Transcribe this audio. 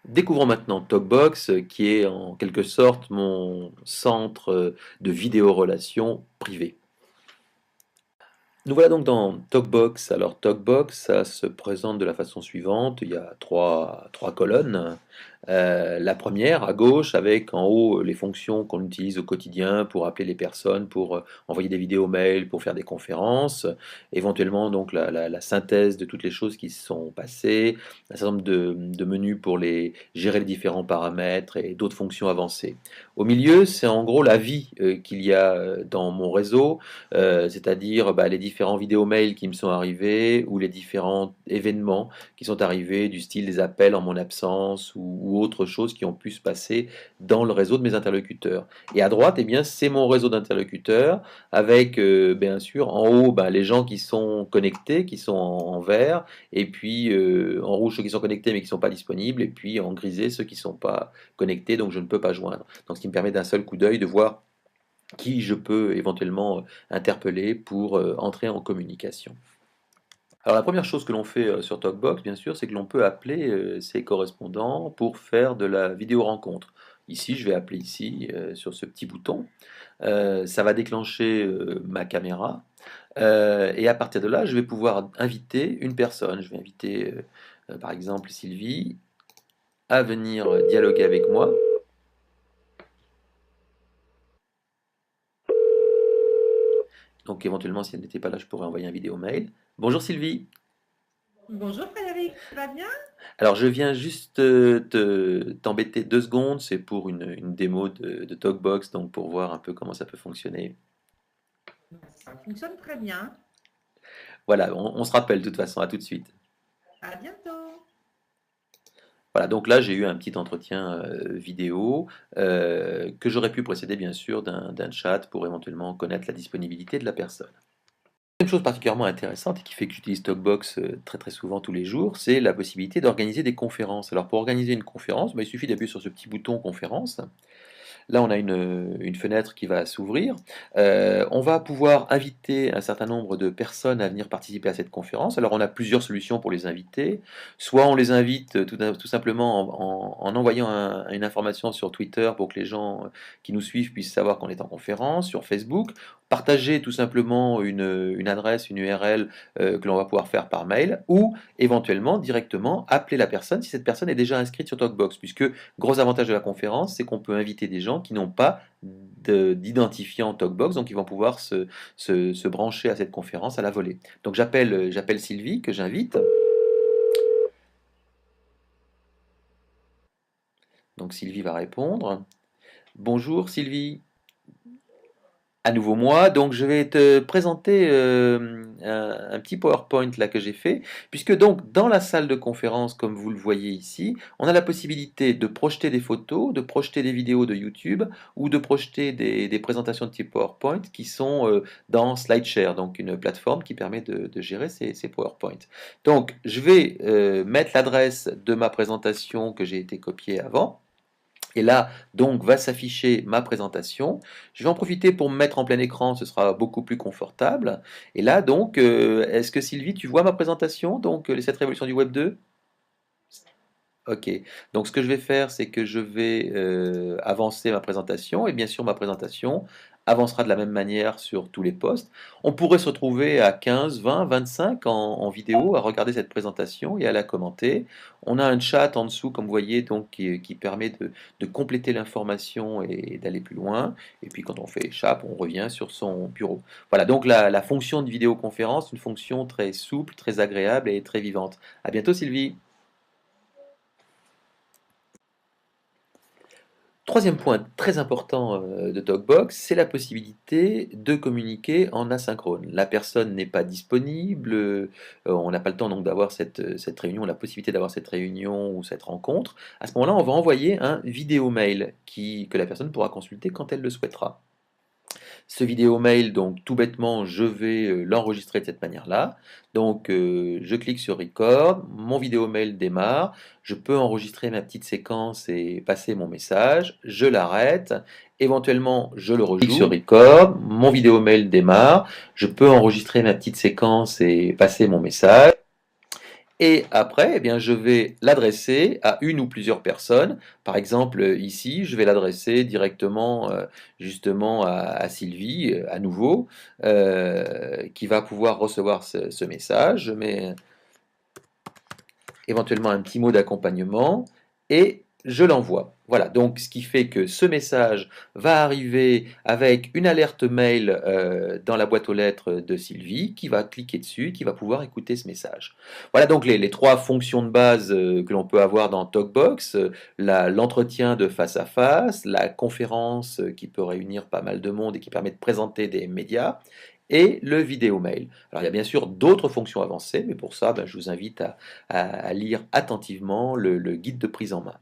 Découvrons maintenant TalkBox, qui est en quelque sorte mon centre de vidéo-relations privée. Nous voilà donc dans TalkBox. Alors TalkBox, ça se présente de la façon suivante. Il y a trois colonnes. La première à gauche avec en haut les fonctions qu'on utilise au quotidien pour appeler les personnes, pour envoyer des vidéos mails, pour faire des conférences, éventuellement donc la synthèse de toutes les choses qui se sont passées, un certain nombre de menus pour gérer les différents paramètres et d'autres fonctions avancées. Au milieu, c'est en gros la vie qu'il y a dans mon réseau, c'est-à-dire les différents vidéos mails qui me sont arrivés ou les différents événements qui sont arrivés du style des appels en mon absence ou autres choses qui ont pu se passer dans le réseau de mes interlocuteurs. Et à droite, eh bien, c'est mon réseau d'interlocuteurs avec bien sûr en haut les gens qui sont connectés, qui sont en vert, et puis en rouge ceux qui sont connectés mais qui ne sont pas disponibles, et puis en grisé ceux qui ne sont pas connectés, donc je ne peux pas joindre. Donc ce qui me permet d'un seul coup d'œil de voir qui je peux éventuellement interpeller pour entrer en communication. Alors la première chose que l'on fait sur TalkBox, bien sûr, c'est que l'on peut appeler ses correspondants pour faire de la vidéo rencontre. Ici, je vais appeler ici sur ce petit bouton. Ça va déclencher ma caméra. Et à partir de là, je vais pouvoir inviter une personne. Je vais inviter par exemple Sylvie à venir dialoguer avec moi. Donc éventuellement, si elle n'était pas là, je pourrais envoyer un vidéo mail. Bonjour Sylvie. Bonjour Frédéric, tu vas bien? Alors je viens juste t'embêter 2 secondes, c'est pour une démo de TalkBox, donc pour voir un peu comment ça peut fonctionner. Ça fonctionne très bien. Voilà, on se rappelle de toute façon, à tout de suite. À bientôt. Voilà, donc là j'ai eu un petit entretien vidéo que j'aurais pu précéder bien sûr d'un chat pour éventuellement connaître la disponibilité de la personne. Une chose particulièrement intéressante et qui fait que j'utilise TalkBox très très souvent tous les jours, c'est la possibilité d'organiser des conférences. Alors pour organiser une conférence, il suffit d'appuyer sur ce petit bouton conférence. Là, on a une fenêtre qui va s'ouvrir. On va pouvoir inviter un certain nombre de personnes à venir participer à cette conférence. Alors, on a plusieurs solutions pour les inviter. Soit on les invite tout simplement en envoyant une information sur Twitter pour que les gens qui nous suivent puissent savoir qu'on est en conférence, sur Facebook. Partager tout simplement une adresse, une URL que l'on va pouvoir faire par mail, ou éventuellement directement appeler la personne si cette personne est déjà inscrite sur Talkbox, puisque gros avantage de la conférence, c'est qu'on peut inviter des gens qui n'ont pas d'identifiant Talkbox, donc ils vont pouvoir se brancher à cette conférence à la volée. Donc j'appelle Sylvie, que j'invite. Donc Sylvie va répondre. Bonjour Sylvie. À nouveau moi, donc je vais te présenter un petit PowerPoint là que j'ai fait, puisque donc dans la salle de conférence, comme vous le voyez ici, on a la possibilité de projeter des photos, de projeter des vidéos de YouTube ou de projeter des présentations de type PowerPoint qui sont dans SlideShare, donc une plateforme qui permet de gérer ces PowerPoint. Donc je vais mettre l'adresse de ma présentation que j'ai été copiée avant. Et là, donc, va s'afficher ma présentation. Je vais en profiter pour me mettre en plein écran, ce sera beaucoup plus confortable. Et là, donc, est-ce que Sylvie, tu vois ma présentation, donc, les 7 révolutions du Web 2? Ok, donc ce que je vais faire, c'est que je vais avancer ma présentation, et bien sûr ma présentation avancera de la même manière sur tous les postes. On pourrait se retrouver à 15, 20, 25 en vidéo à regarder cette présentation et à la commenter. On a un chat en dessous, comme vous voyez, donc, qui permet de compléter l'information et d'aller plus loin. Et puis quand on fait échappe, on revient sur son bureau. Voilà, donc la fonction de vidéoconférence, une fonction très souple, très agréable et très vivante. À bientôt Sylvie. Troisième point très important de TalkBox, c'est la possibilité de communiquer en asynchrone. La personne n'est pas disponible, on n'a pas le temps donc d'avoir cette réunion, la possibilité d'avoir cette réunion ou cette rencontre. À ce moment-là, on va envoyer un vidéo mail que la personne pourra consulter quand elle le souhaitera. Ce vidéo mail, donc tout bêtement, je vais l'enregistrer de cette manière-là. Donc je clique sur Record, mon vidéo mail démarre, je peux enregistrer ma petite séquence et passer mon message, je l'arrête, éventuellement je le rejoue. Clique sur Record, mon vidéo mail démarre, je peux enregistrer ma petite séquence et passer mon message. Et après, eh bien, je vais l'adresser à une ou plusieurs personnes. Par exemple, ici, je vais l'adresser directement justement à Sylvie, à nouveau, qui va pouvoir recevoir ce message. Je mets éventuellement un petit mot d'accompagnement et je l'envoie. Voilà, donc ce qui fait que ce message va arriver avec une alerte mail dans la boîte aux lettres de Sylvie qui va cliquer dessus, qui va pouvoir écouter ce message. Voilà donc les trois fonctions de base que l'on peut avoir dans TalkBox, l'entretien de face à face, la conférence qui peut réunir pas mal de monde et qui permet de présenter des médias, et le vidéo mail. Alors il y a bien sûr d'autres fonctions avancées, mais pour ça, ben, je vous invite à lire attentivement le guide de prise en main.